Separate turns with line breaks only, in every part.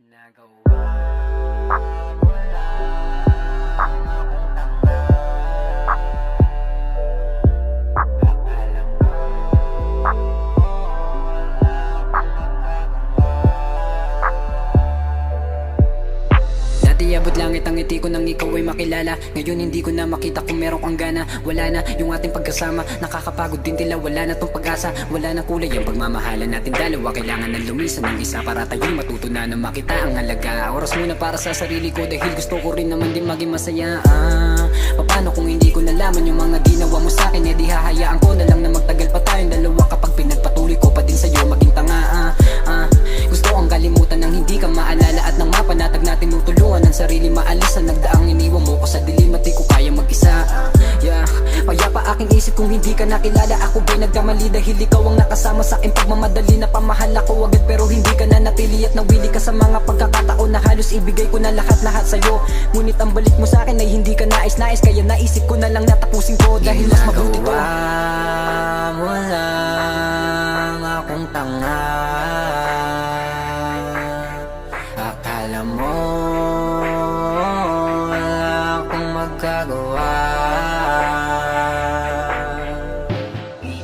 Ginagawa mo lang akong tanga. Akala mo wala akong magagawa. Dati abot langit ang ngiti ko nang ikaw ay makilala. Ngayon hindi ko na makita kung meron kang gana. Wala na yung ating pagkasama, nakakapagod din tila. Wala na tong pag-asa, wala na kulay ang pagmamahalan natin dalawa. Kailangan na lumisan ng isa para tayo'y matuto na makita ang halaga. Oras muna para sa sarili ko dahil gusto ko rin naman din maging masaya. Paano kung hindi ko nalaman yung mga ginawa mo sa'kin? Eh di hahayaan ko na lang na magtagal pa tayong dalawa. Kapag pinagpatuloy ko pa din sa'yo maging tanga. Gusto ang kalimutan ng hindi ka maalala at nang mapanatag na tinutulungan ang sarili maalis ang nagdaang iniwan mo ko sa dilim at di ko kaya mag-isa. Payapa aking isip kung hindi ka nakilala. Ako ba'y nagkamali dahil ikaw ang nakasama sa aking pagmamadali na pamahal ako agad pero hindi ka na natili at nawili ka sa mga pagkakataon na halos ibigay ko na lahat-lahat sa'yo. Ngunit ang balik mo sa akin ay hindi ka nais-nais kaya naisip ko na lang natapusin ko dahil mas mabuti ko. Ginagawa mo lang akong tanga. Akala mo wala akong magagawa.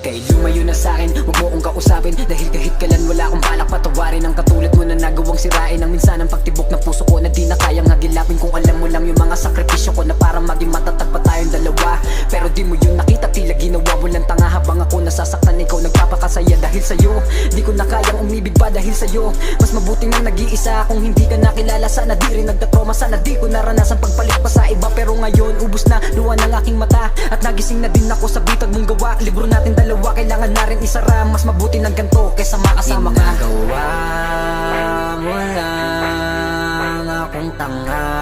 Kaya lumayo na sa'kin, huwag mo kong kausapin dahil kahit kailan wala akong balak patawarin ang katulad mo na nagawang sirain ang minsan ang pagtibok ng puso ko na di na kayang agilapin. Kung alam mo lang yung mga sakripisyo ko na para maging matatag pa tayong dalawa. Pero di mo yun nakita, tila ginawa mo lang tanga. Habang ako nasasaktan, ikaw nagpapakasaya dahil sa'yo. Di ko na kayang umibig pa dahil sa'yo. Mas mabuting nang nag-iisa kung hindi ka nakilala. Sana di rin nagtatrauma, sana di ko naranasan pagpalit pa sa iba. Pero ngayon ubus na luha ng aking mata at nagising na din ako sa bitag mong gawa. Libro natin dalawa, kailangan na rin isara. Mas mabuti ng ganito kaysa makasama ka. Ginagawa mo lang akong tanga.